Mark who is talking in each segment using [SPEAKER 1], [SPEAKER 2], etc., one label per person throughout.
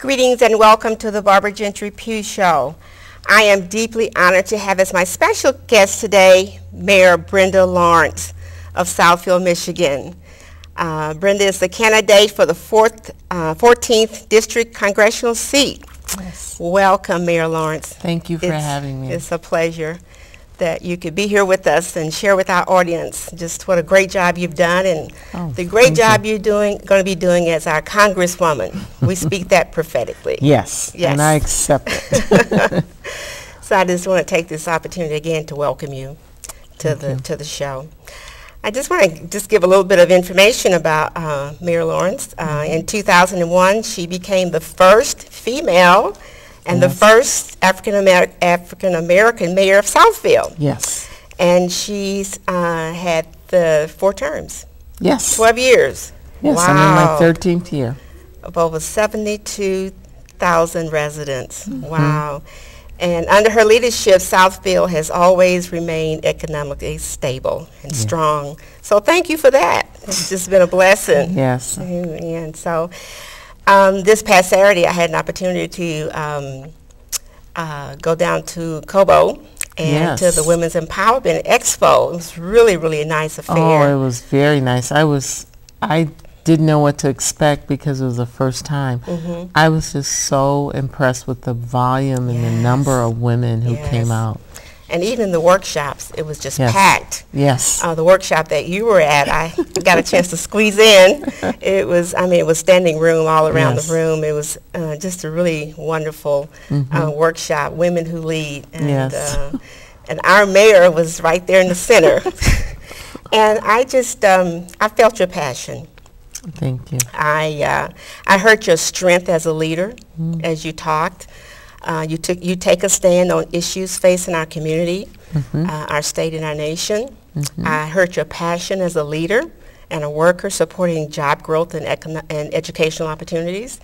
[SPEAKER 1] Greetings and welcome to the Barbra Gentry-Pugh Show. I am deeply honored to have as my special guest today Mayor Brenda Lawrence of Southfield, Michigan. Brenda is the candidate for the 14th District Congressional seat.
[SPEAKER 2] Yes.
[SPEAKER 1] Welcome, Mayor Lawrence.
[SPEAKER 2] Thank you for having me.
[SPEAKER 1] It's a pleasure that you could be here with us and share with our audience just what a great job you've done and the great job you're going to be doing as our Congresswoman. We speak that prophetically.
[SPEAKER 2] Yes, and I accept it.
[SPEAKER 1] So I just want to take this opportunity again to welcome you to the show. I just want to give a little bit of information about Mayor Lawrence. In 2001, she became the first female and the first African American mayor of Southfield.
[SPEAKER 2] Yes.
[SPEAKER 1] And she's had the 4 terms.
[SPEAKER 2] Yes.
[SPEAKER 1] 12 years.
[SPEAKER 2] Yes,
[SPEAKER 1] wow.
[SPEAKER 2] I'm in my 13th year.
[SPEAKER 1] Of over 72,000 residents. Wow. And under her leadership, Southfield has always remained economically stable and strong. So thank you for that. It's just been a blessing.
[SPEAKER 2] Yes.
[SPEAKER 1] And so this past Saturday, I had an opportunity to go down to Cobo and to the Women's Empowerment Expo. It was really, really a nice affair.
[SPEAKER 2] Oh, it was very nice. I didn't know what to expect because it was the first time. I was just so impressed with the volume and the number of women who came out.
[SPEAKER 1] And even the workshops, it was just packed.
[SPEAKER 2] Yes.
[SPEAKER 1] The workshop that you were at, I got a chance to squeeze in. It was, it was standing room all around the room. It was just a really wonderful workshop, Women Who Lead. And, and our mayor was right there in the center. And I just, I felt your passion.
[SPEAKER 2] Thank you.
[SPEAKER 1] I heard your strength as a leader as you talked. You take a stand on issues facing our community, our state and our nation. I heard your passion as a leader and a worker supporting job growth and educational opportunities.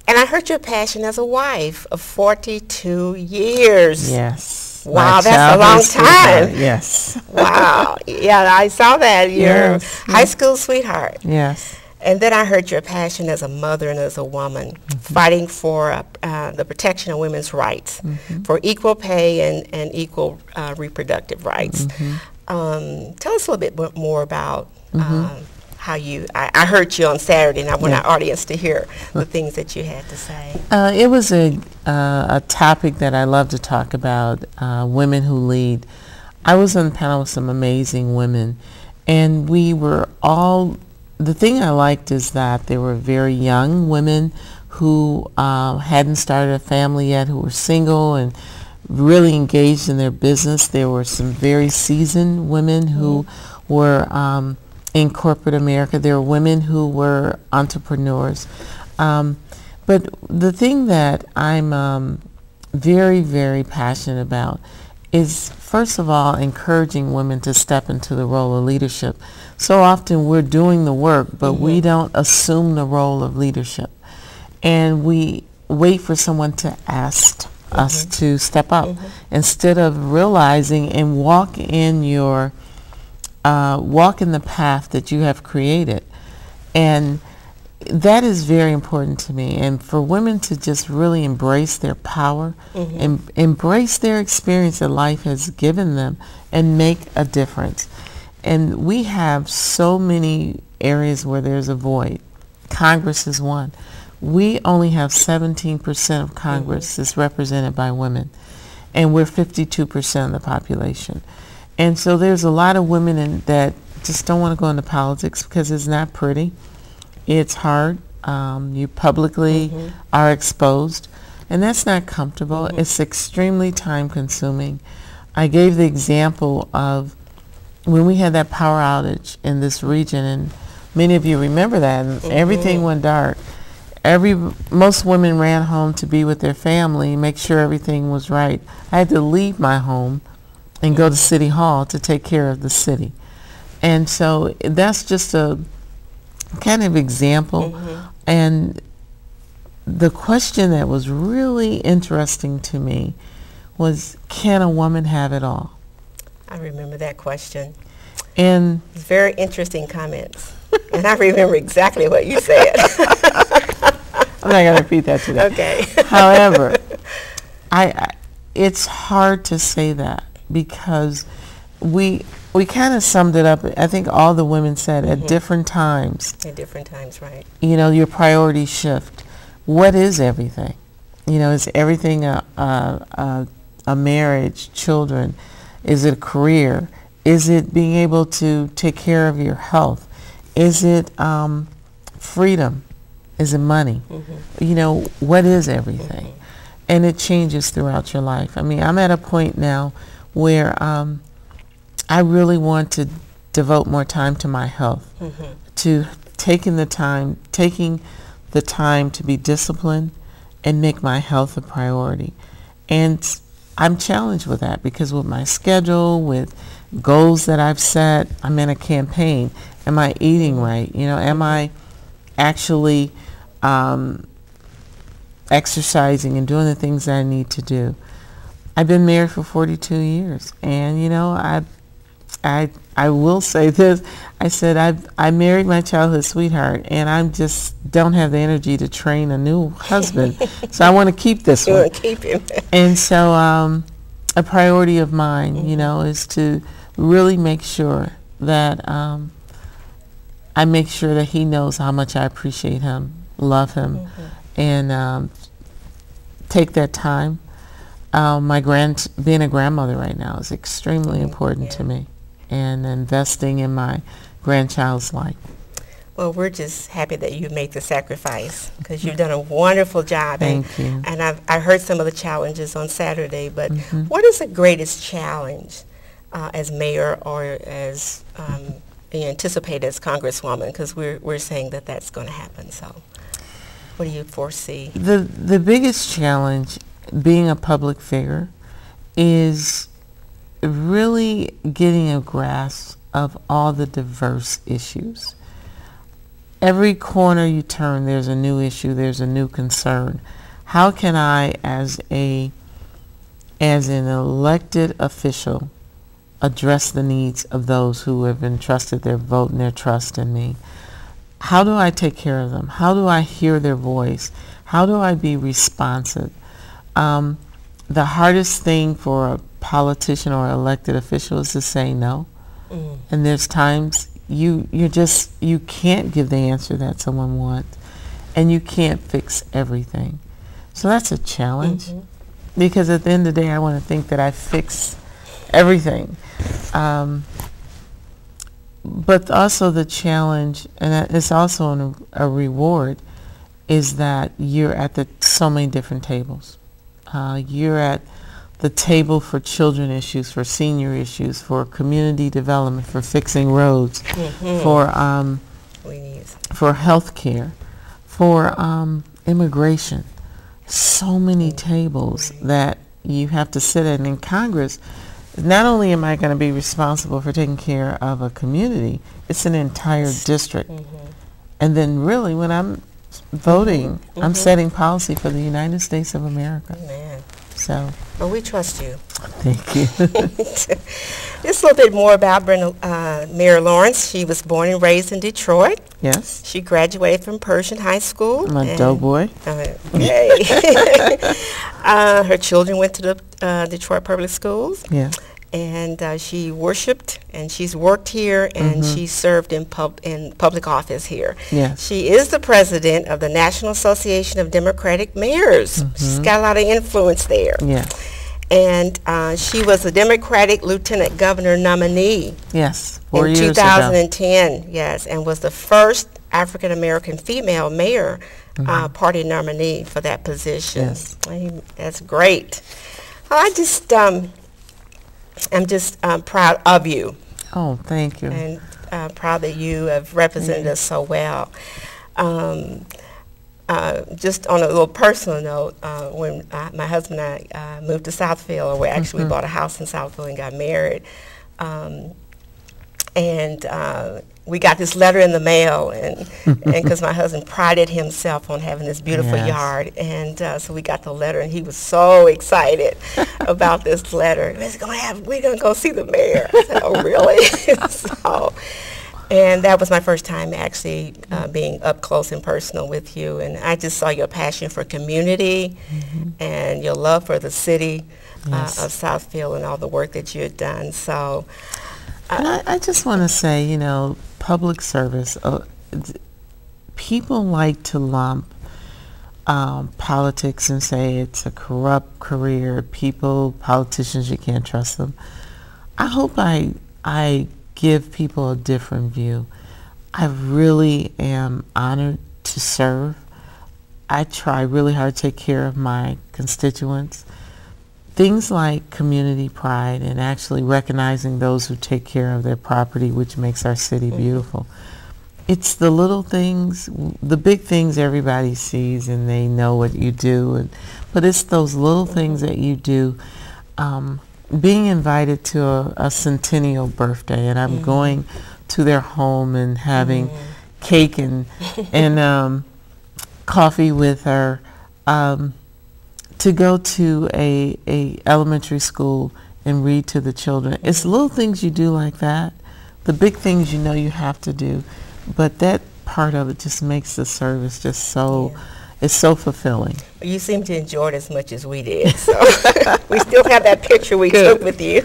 [SPEAKER 1] And I heard your passion as a wife of 42 years.
[SPEAKER 2] Yes.
[SPEAKER 1] Wow, that's a long time.
[SPEAKER 2] Yes.
[SPEAKER 1] Wow. Yeah, I saw that. You're high school sweetheart.
[SPEAKER 2] Yes.
[SPEAKER 1] And then I heard your passion as a mother and as a woman, fighting for the protection of women's rights, for equal pay and equal reproductive rights. Tell us a little bit more about how you, I heard you on Saturday, and I want our audience to hear the things that you had to say.
[SPEAKER 2] It was a topic that I love to talk about, women who lead. I was on the panel with some amazing women, and we were all, the thing I liked is that there were very young women who hadn't started a family yet, who were single and really engaged in their business. There were some very seasoned women who were in corporate America. There were women who were entrepreneurs. But the thing that I'm very, very passionate about is, first of all, encouraging women to step into the role of leadership. So often we're doing the work, but we don't assume the role of leadership. And we wait for someone to ask us to step up instead of realizing and walk in the path that you have created. And that is very important to me. And for women to just really embrace their power and embrace their experience that life has given them and make a difference. And we have so many areas where there's a void. Congress is one. We only have 17% of Congress is represented by women, and we're 52% of the population. And so there's a lot of women that just don't want to go into politics because it's not pretty. It's hard. You publicly are exposed, and that's not comfortable. It's extremely time-consuming. I gave the example of when we had that power outage in this region, and many of you remember that, and everything went dark. Most women ran home to be with their family, make sure everything was right. I had to leave my home and go to City Hall to take care of the city. And so that's just a kind of example. And the question that was really interesting to me was, can a woman have it all?
[SPEAKER 1] I remember that question.
[SPEAKER 2] And
[SPEAKER 1] very interesting comments. And I remember exactly what you said.
[SPEAKER 2] I'm not going to repeat that today.
[SPEAKER 1] Okay.
[SPEAKER 2] However, it's hard to say that because we kind of summed it up. I think all the women said at different times.
[SPEAKER 1] At different times, right.
[SPEAKER 2] You know, your priorities shift. What is everything? You know, is everything a marriage, children? Is it a career? Is it being able to take care of your health? Is it freedom? Is it money? You know, what is everything? And it changes throughout your life. I mean, I'm at a point now where I really want to devote more time to my health, to taking the time to be disciplined and make my health a priority. And I'm challenged with that because with my schedule, with goals that I've set, I'm in a campaign. Am I eating right? You know, am I actually exercising and doing the things that I need to do? I've been married for 42 years, and you know, I will say this. I said I married my childhood sweetheart, and I just don't have the energy to train a new husband. So I want to keep this one.
[SPEAKER 1] You want to keep him.
[SPEAKER 2] And so a priority of mine, you know, is to really make sure that I make sure that he knows how much I appreciate him, love him, and take that time. Being a grandmother right now is extremely important to me, and investing in my grandchild's life.
[SPEAKER 1] Well, we're just happy that you made the sacrifice because you've done a wonderful job.
[SPEAKER 2] Thank you.
[SPEAKER 1] And I heard some of the challenges on Saturday, but what is the greatest challenge as mayor or as you anticipate as Congresswoman? Because we're saying that that's going to happen. So what do you foresee?
[SPEAKER 2] The biggest challenge being a public figure is really getting a grasp of all the diverse issues. Every corner you turn, there's a new issue, there's a new concern. How can I, as an elected official, address the needs of those who have entrusted their vote and their trust in me? How do I take care of them? How do I hear their voice? How do I be responsive? The hardest thing for a politician or elected official is to say no. And there's times you can't give the answer that someone wants, and you can't fix everything. So that's a challenge, because at the end of the day, I want to think that I fix everything. But also the challenge, and it's also a reward, is that you're at so many different tables. You're at the table for children issues, for senior issues, for community development, for fixing roads, for health care, for immigration. So many tables that you have to sit at. And in Congress, not only am I going to be responsible for taking care of a community, it's an entire district. And then really when I'm voting, I'm setting policy for the United States of America.
[SPEAKER 1] Man.
[SPEAKER 2] So.
[SPEAKER 1] Well, we trust you.
[SPEAKER 2] Thank you.
[SPEAKER 1] Just a little bit more about Brenda, Mayor Lawrence. She was born and raised in Detroit.
[SPEAKER 2] Yes.
[SPEAKER 1] She graduated from Pershing High School.
[SPEAKER 2] I'm a doughboy.
[SPEAKER 1] Yay. Her children went to the Detroit Public Schools.
[SPEAKER 2] Yeah.
[SPEAKER 1] And she worshiped, and she's worked here, and she served in public office here.
[SPEAKER 2] Yes.
[SPEAKER 1] She is the president of the National Association of Democratic Mayors. She's got a lot of influence there.
[SPEAKER 2] Yeah.
[SPEAKER 1] And she was a Democratic Lieutenant Governor nominee.
[SPEAKER 2] Yes.
[SPEAKER 1] In 2010, yes, and was the first African American female mayor party nominee for that position.
[SPEAKER 2] Yes.
[SPEAKER 1] That's great. I'm just proud of you.
[SPEAKER 2] Oh, thank you.
[SPEAKER 1] And proud that you have represented us so well. Just on a little personal note, when my husband and I moved to Southfield, or we actually bought a house in Southfield and got married, and we got this letter in the mail, and because my husband prided himself on having this beautiful yard, and so we got the letter, and he was so excited about this letter. We're gonna go see the mayor. I said, oh, really? So And that was my first time actually being up close and personal with you. And I just saw your passion for community and your love for the city of Southfield and all the work that you had done. So,
[SPEAKER 2] and I just want to say, you know, public service, people like to lump politics and say it's a corrupt career. Politicians, you can't trust them. I hope I give people a different view. I really am honored to serve. I try really hard to take care of my constituents. Things like community pride and actually recognizing those who take care of their property, which makes our city beautiful. It's the little things, the big things everybody sees and they know what you do, but it's those little things that you do. Being invited to a centennial birthday, and I'm going to their home and having cake and coffee with her, to go to a elementary school and read to the children. It's little things you do like that. The big things you know you have to do, but that part of it just makes the service just so, it's so fulfilling.
[SPEAKER 1] You seem to enjoy it as much as we did. So we still have that picture we took with you.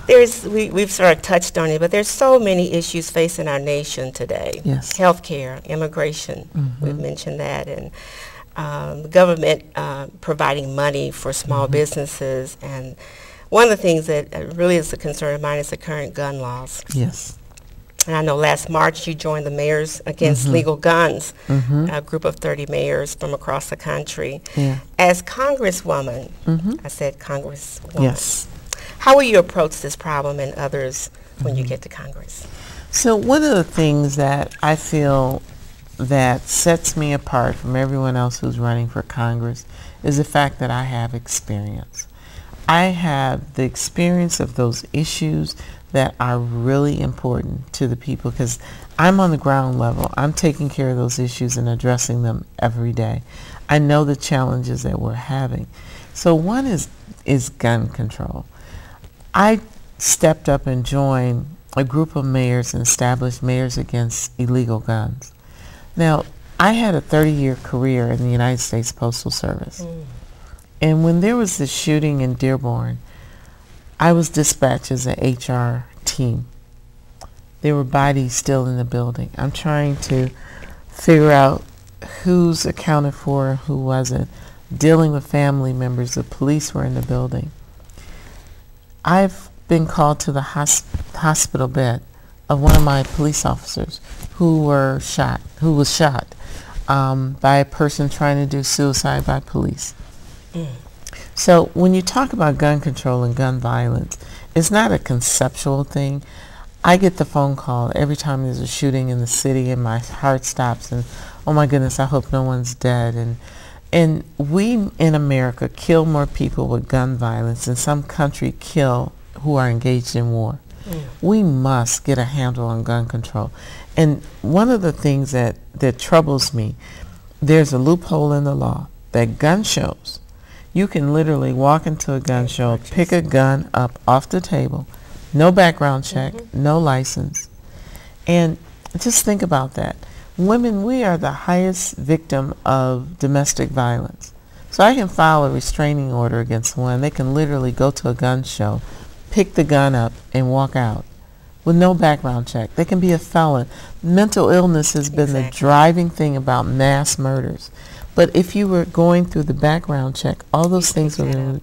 [SPEAKER 1] We've sort of touched on it, but there's so many issues facing our nation today.
[SPEAKER 2] Yes.
[SPEAKER 1] Healthcare, immigration, we've mentioned that, and the government providing money for small businesses. And one of the things that really is a concern of mine is the current gun laws.
[SPEAKER 2] Yes.
[SPEAKER 1] And I know last March you joined the Mayors Against Legal Guns, a group of 30 mayors from across the country.
[SPEAKER 2] Yeah.
[SPEAKER 1] As Congresswoman, I said Congresswoman,
[SPEAKER 2] Yes.
[SPEAKER 1] how will you approach this problem and others when you get to Congress?
[SPEAKER 2] So one of the things that I feel that sets me apart from everyone else who's running for Congress is the fact that I have experience. I have the experience of those issues that are really important to the people, because I'm on the ground level. I'm taking care of those issues and addressing them every day. I know the challenges that we're having. So one is gun control. I stepped up and joined a group of mayors and established Mayors Against Illegal Guns. Now, I had a 30-year career in the United States Postal Service. And when there was this shooting in Dearborn, I was dispatched as an HR team. There were bodies still in the building. I'm trying to figure out who's accounted for and who wasn't, dealing with family members. The police were in the building. I've been called to the hospital bed of one of my police officers who was shot by a person trying to do suicide by police. So when you talk about gun control and gun violence, it's not a conceptual thing. I get the phone call every time there's a shooting in the city and my heart stops and, oh my goodness, I hope no one's dead. And we in America kill more people with gun violence than some country kill who are engaged in war. We must get a handle on gun control. And one of the things that troubles me, there's a loophole in the law that gun shows, you can literally walk into a gun show, pick a gun up off the table, no background check, no license. And just think about that. Women, we are the highest victim of domestic violence. So I can file a restraining order against one. They can literally go to a gun show, pick the gun up, and walk out with no background check. They can be a felon. Mental illness has been the driving thing about mass murders. But if you were going through the background check, all those things were.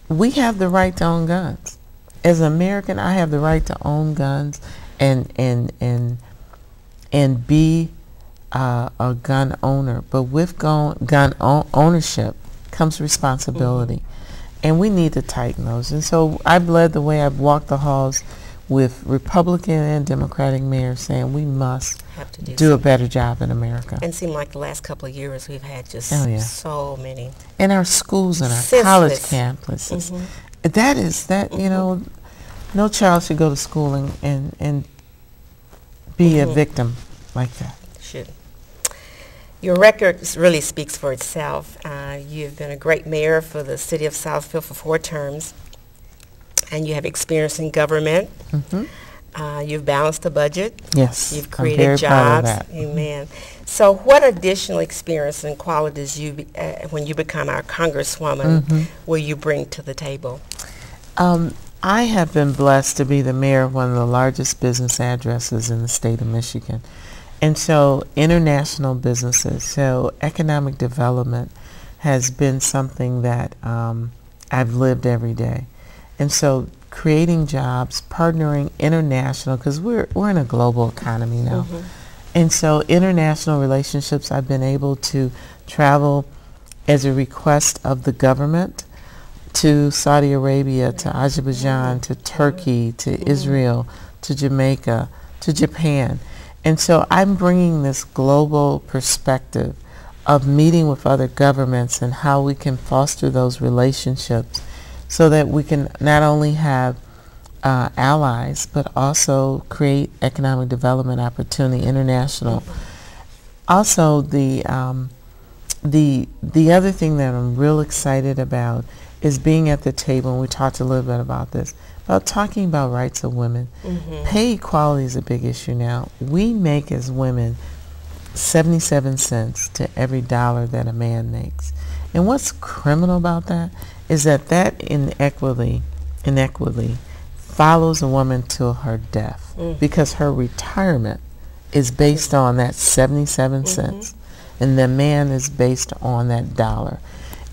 [SPEAKER 2] We have the right to own guns. As an American, I have the right to own guns and be a gun owner. But with gun ownership comes responsibility, and we need to tighten those. And so I've led the way. I've walked the halls with Republican and Democratic mayors saying we must do a better job in America.
[SPEAKER 1] And it seemed like the last couple of years we've had just so many.
[SPEAKER 2] In our schools and our college campuses. You know, no child should go to school and be a victim like that.
[SPEAKER 1] Should. Your record really speaks for itself. You've been a great mayor for the city of Southfield for 4 terms. And you have experience in government. You've balanced the budget.
[SPEAKER 2] Yes,
[SPEAKER 1] You've
[SPEAKER 2] I'm
[SPEAKER 1] created
[SPEAKER 2] very proud of
[SPEAKER 1] jobs.
[SPEAKER 2] that.
[SPEAKER 1] Amen. So what additional experience and qualities when you become our Congresswoman will you bring to the table?
[SPEAKER 2] I have been blessed to be the mayor of one of the largest business addresses in the state of Michigan. And so international businesses, so economic development has been something that I've lived every day. And so creating jobs, partnering international, because we're in a global economy now. And so international relationships, I've been able to travel as a request of the government to Saudi Arabia, to Azerbaijan, to Turkey, to Israel, to Jamaica, to Japan. And so I'm bringing this global perspective of meeting with other governments and how we can foster those relationships so that we can not only have allies, but also create economic development opportunity international. Also, the other thing that I'm real excited about is being at the table, and we talked a little bit about this, about talking about rights of women. Pay equality is a big issue now. We make as women 77 cents to every dollar that a man makes. And what's criminal about that is that inequity follows a woman till her death because her retirement is based on that 77 cents and the man is based on that dollar.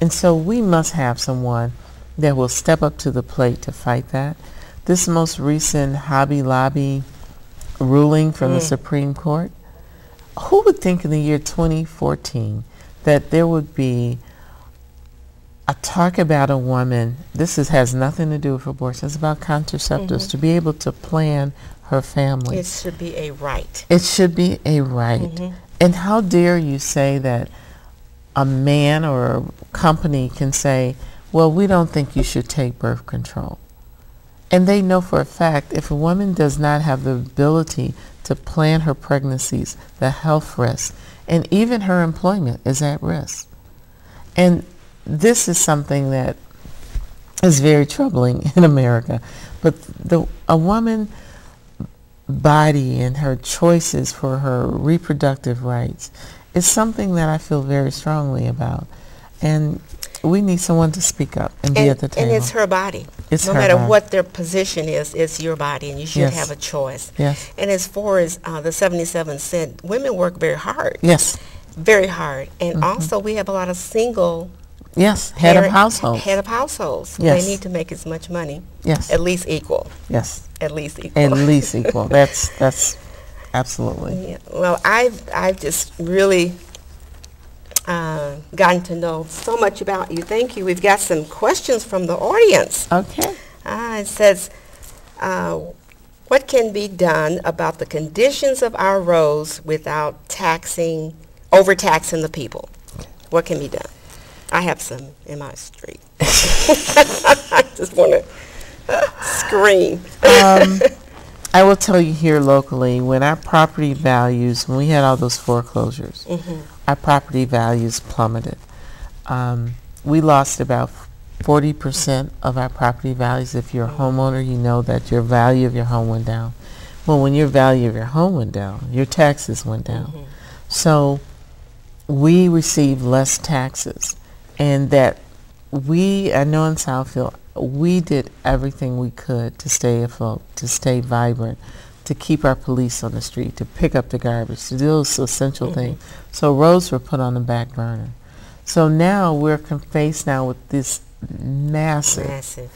[SPEAKER 2] And so we must have someone that will step up to the plate to fight that. This most recent Hobby Lobby ruling from the Supreme Court, who would think in the year 2014 that there would be a talk about a woman, has nothing to do with abortion, it's about contraceptives, to be able to plan her family.
[SPEAKER 1] It should be a right.
[SPEAKER 2] It should be a right. And how dare you say that a man or a company can say, well, we don't think you should take birth control. And they know for a fact if a woman does not have the ability to plan her pregnancies, the health risks, and even her employment is at risk. And this is something that is very troubling in America. But a woman's body and her choices for her reproductive rights is something that I feel very strongly about. And we need someone to speak up and be at the table.
[SPEAKER 1] And it's her body. No matter what their position is, it's your body, and you should have a choice. And as far as the 77 cent, women work very hard. Very hard. And also we have a lot of single
[SPEAKER 2] head of households.
[SPEAKER 1] Head of households. They need to make as much money. At least equal. At least equal.
[SPEAKER 2] At least equal. That's absolutely.
[SPEAKER 1] Well, I've just really gotten to know so much about you. Thank you. We've got some questions from the audience.
[SPEAKER 2] Okay.
[SPEAKER 1] It says, what can be done about the conditions of our roads without overtaxing the people? What can be done? I have some in my street. I just want to scream.
[SPEAKER 2] I will tell you here locally, when our property values, when we had all those foreclosures, our property values plummeted. We lost about 40% of our property values. If you're a homeowner, you know that your value of your home went down. Well, when your value of your home went down, your taxes went down. So we received less taxes. And that I know in Southfield, we did everything we could to stay afloat, to stay vibrant, to keep our police on the street, to pick up the garbage, to do those essential things. So roads were put on the back burner. So now we're faced now with this massive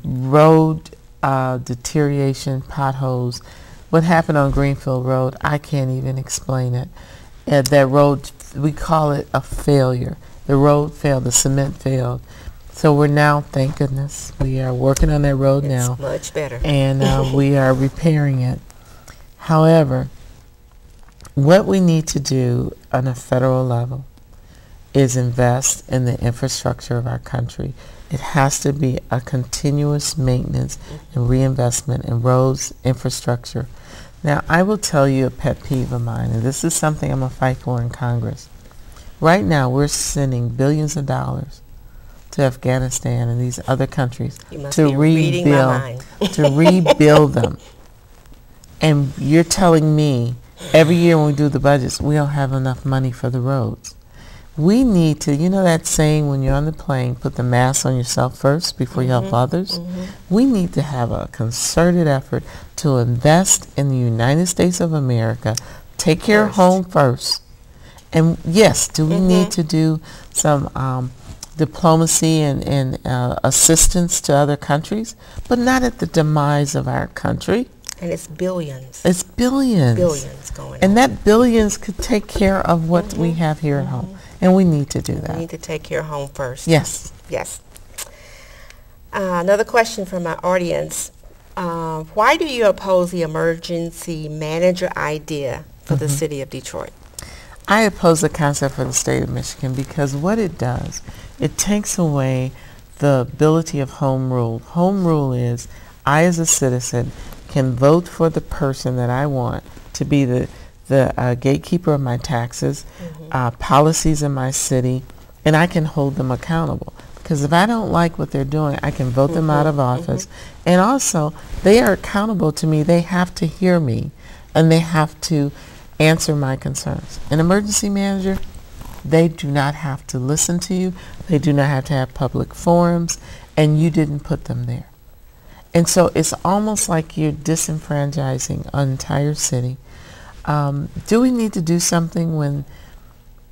[SPEAKER 2] road deterioration, potholes. What happened on Greenfield Road, I can't even explain it. That road, we call it a failure. The road failed, the cement failed. So we're now, thank goodness, we are working on that road now.
[SPEAKER 1] It's much better.
[SPEAKER 2] And we are repairing it. However, what we need to do on a federal level is invest in the infrastructure of our country. It has to be a continuous maintenance and reinvestment in roads, infrastructure. Now, I will tell you a pet peeve of mine, and this is something I'm going to fight for in Congress. Right now, we're sending billions of dollars to Afghanistan and these other countries to rebuild them. and you're telling me every year when we do the budgets, we don't have enough money for the roads. We need to, you know that saying when you're on the plane, put the mask on yourself first before you help others? We need to have a concerted effort to invest in the United States of America, take care of home first. And yes, do we need to do some diplomacy and assistance to other countries, but not at the demise of our country.
[SPEAKER 1] And it's billions.
[SPEAKER 2] It's billions.
[SPEAKER 1] Billions going on.
[SPEAKER 2] And that billions could take care of what we have here at home. And we need to do that.
[SPEAKER 1] We need to take care of home first.
[SPEAKER 2] Yes.
[SPEAKER 1] Yes. Another question from my audience. Why do you oppose the emergency manager idea for the city of Detroit?
[SPEAKER 2] I oppose the concept for the state of Michigan because what it does, it takes away the ability of home rule. Home rule is I as a citizen can vote for the person that I want to be the gatekeeper of my taxes, policies in my city, and I can hold them accountable. Because if I don't like what they're doing, I can vote them out of office. And also, they are accountable to me. They have to hear me, and they have to answer my concerns. An emergency manager, they do not have to listen to you. They do not have to have public forums, and you didn't put them there. And so it's almost like you're disenfranchising an entire city. Do we need to do something when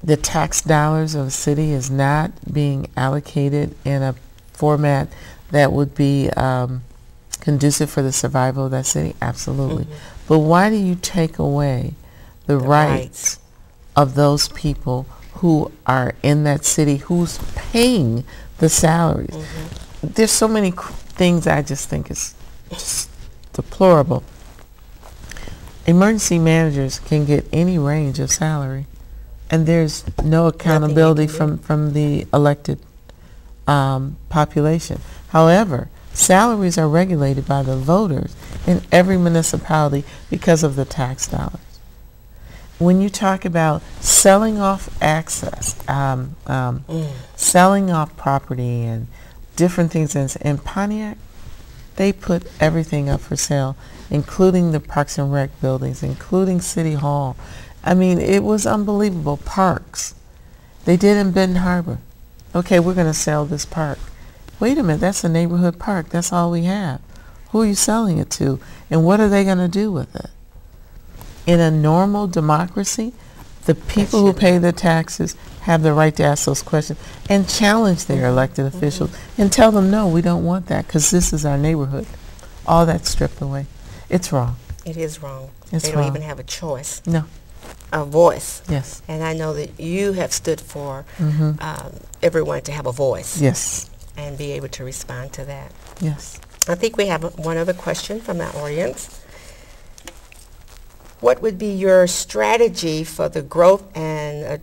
[SPEAKER 2] the tax dollars of a city is not being allocated in a format that would be conducive for the survival of that city? Absolutely. But why do you take away the rights of those people who are in that city, who's paying the salaries? There's so many things I just think is just deplorable. Emergency managers can get any range of salary, and there's no accountability from the elected population. However, salaries are regulated by the voters in every municipality because of the tax dollars. When you talk about selling off access, selling off property and different things in Pontiac, they put everything up for sale, including the Parks and Rec buildings, including City Hall. I mean, it was unbelievable. Parks. They did in Benton Harbor. Okay, we're going to sell this park. Wait a minute, that's a neighborhood park. That's all we have. Who are you selling it to? And what are they going to do with it? In a normal democracy, the people who pay the taxes have the right to ask those questions and challenge their elected officials and tell them, no, we don't want that because this is our neighborhood. All that's stripped away. It's wrong.
[SPEAKER 1] It is wrong.
[SPEAKER 2] It's
[SPEAKER 1] they
[SPEAKER 2] wrong.
[SPEAKER 1] don't even have a choice.
[SPEAKER 2] No.
[SPEAKER 1] A voice.
[SPEAKER 2] Yes.
[SPEAKER 1] And I know that you have stood for everyone to have a voice.
[SPEAKER 2] Yes.
[SPEAKER 1] And be able to respond to that.
[SPEAKER 2] Yes.
[SPEAKER 1] I think we have one other question from our audience. What would be your strategy for the growth and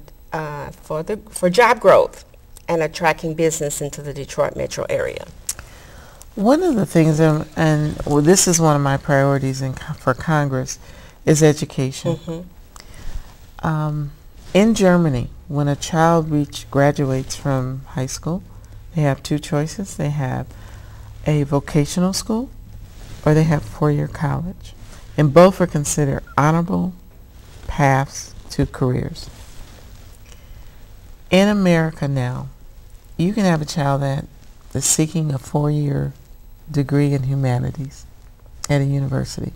[SPEAKER 1] for job growth and attracting business into the Detroit metro area?
[SPEAKER 2] One of the things, and well, this is one of my priorities for Congress, is education. In Germany, when a child graduates from high school, they have two choices. They have a vocational school or they have four-year college. And both are considered honorable paths to careers. In America now, you can have a child that is seeking a four-year degree in humanities at a university.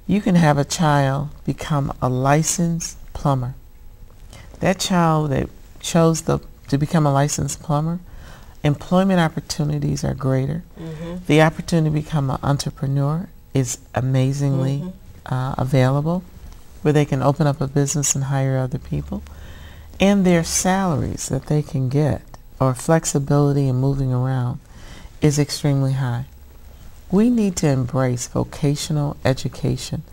[SPEAKER 2] You can have a child become a licensed plumber. That child that chose to become a licensed plumber, employment opportunities are greater. The opportunity to become an entrepreneur is amazingly available, where they can open up a business and hire other people. And their salaries that they can get, or flexibility in moving around, is extremely high. We need to embrace vocational education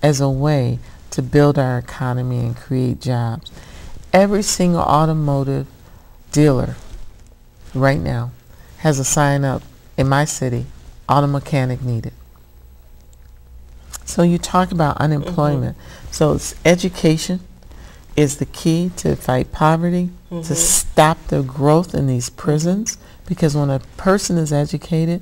[SPEAKER 2] as a way to build our economy and create jobs. Every single automotive dealer right now has a sign up in my city, auto mechanic needed. So you talk about unemployment. So it's education is the key to fight poverty, to stop the growth in these prisons, because when a person is educated,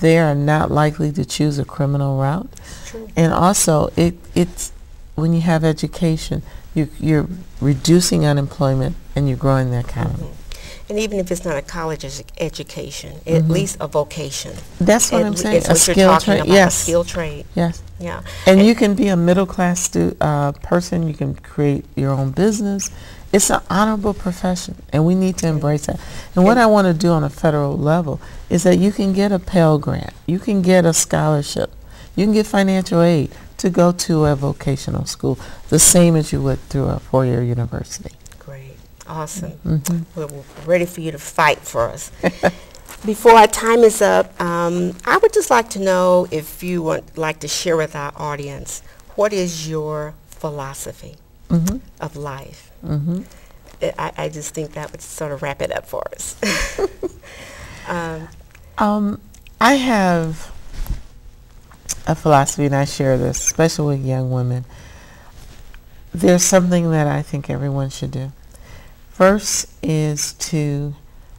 [SPEAKER 2] they are not likely to choose a criminal route.
[SPEAKER 1] True.
[SPEAKER 2] And also, it's when you have education, you're reducing unemployment and you're growing the economy.
[SPEAKER 1] And even if it's not a college education, at least a vocation.
[SPEAKER 2] That's what I'm saying.
[SPEAKER 1] It's what you're talking about, a skilled trade.
[SPEAKER 2] Yes.
[SPEAKER 1] Yeah.
[SPEAKER 2] And you can be a middle-class person. You can create your own business. It's an honorable profession, and we need to embrace that. And what I want to do on a federal level is that you can get a Pell Grant. You can get a scholarship. You can get financial aid to go to a vocational school, the same as you would through a four-year university.
[SPEAKER 1] Great. Awesome. We're ready for you to fight for us. Before our time is up, I would just like to know if you would like to share with our audience, what is your philosophy of life? I just think that would sort of wrap it up for us.
[SPEAKER 2] I have a philosophy, and I share this, especially with young women. There's something that I think everyone should do. First is to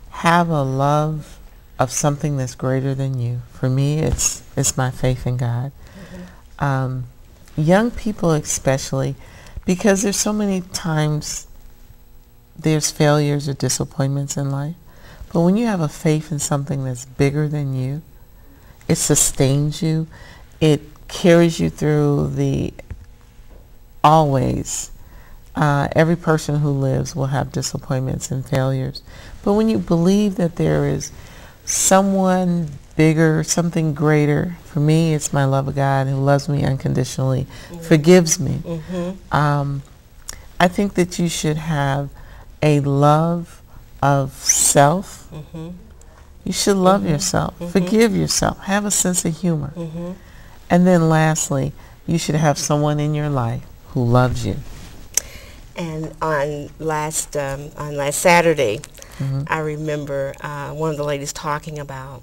[SPEAKER 2] have a love of something that's greater than you. For me, it's my faith in God. Young people especially, because there's so many times there's failures or disappointments in life. But when you have a faith in something that's bigger than you, it sustains you. It carries you through always. Every person who lives will have disappointments and failures. But when you believe that there is someone bigger, something greater, for me it's my love of God who loves me unconditionally, forgives me. I think that you should have a love of self. You should love yourself, forgive yourself, have a sense of humor. And then lastly, you should have someone in your life who loves you.
[SPEAKER 1] And on last Saturday, I remember one of the ladies talking about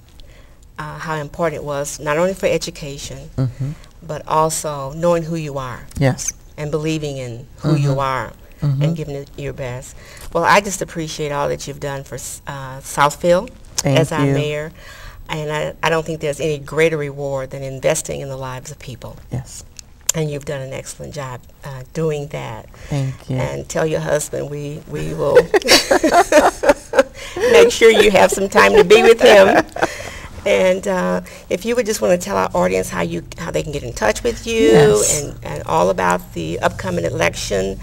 [SPEAKER 1] how important it was, not only for education, but also knowing who you are.
[SPEAKER 2] Yes.
[SPEAKER 1] And believing in who you are and giving it your best. Well, I just appreciate all that you've done for Southfield as our mayor. And I don't think there's any greater reward than investing in the lives of people.
[SPEAKER 2] Yes.
[SPEAKER 1] And you've done an excellent job doing that.
[SPEAKER 2] Thank you.
[SPEAKER 1] And tell your husband we will make sure you have some time to be with him. And if you would just want to tell our audience how they can get in touch with you and all about the upcoming election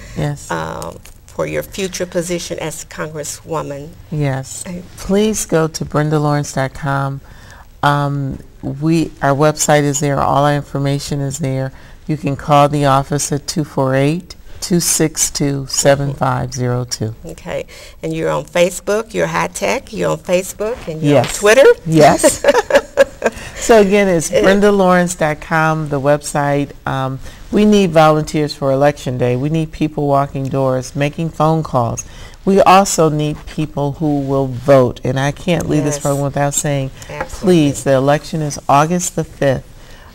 [SPEAKER 1] for your future position as Congresswoman.
[SPEAKER 2] Yes. Please go to brendalawrence.com. Our website is there. All our information is there. You can call the office at 248-262-7502.
[SPEAKER 1] Okay. And you're on Facebook. You're high tech. You're on Facebook. And you're on Twitter.
[SPEAKER 2] Yes. So again, it's brendalawrence.com, the website. We need volunteers for Election Day. We need people walking doors, making phone calls. We also need people who will vote. And I can't leave this program without saying, please, the election is August the 5th.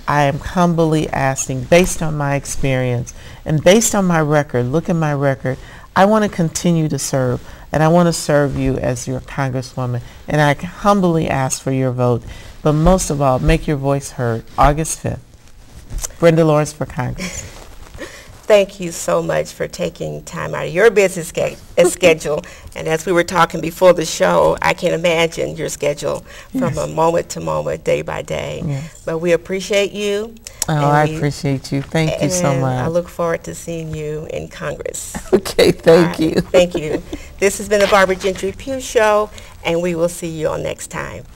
[SPEAKER 2] I am humbly asking, based on my experience and based on my record, look at my record, I want to continue to serve, and I want to serve you as your Congresswoman. And I humbly ask for your vote. But most of all, make your voice heard. August 5th. Brenda Lawrence for Congress.
[SPEAKER 1] Thank you so much for taking time out of your busy schedule. And as we were talking before the show, I can imagine your schedule from a moment to moment, day by day.
[SPEAKER 2] Yes.
[SPEAKER 1] But we appreciate you.
[SPEAKER 2] Oh, I appreciate you. Thank you so much.
[SPEAKER 1] I look forward to seeing you in Congress.
[SPEAKER 2] Okay, thank you.
[SPEAKER 1] Thank you. This has been the Barbara Gentry-Pugh Show, and we will see you on next time.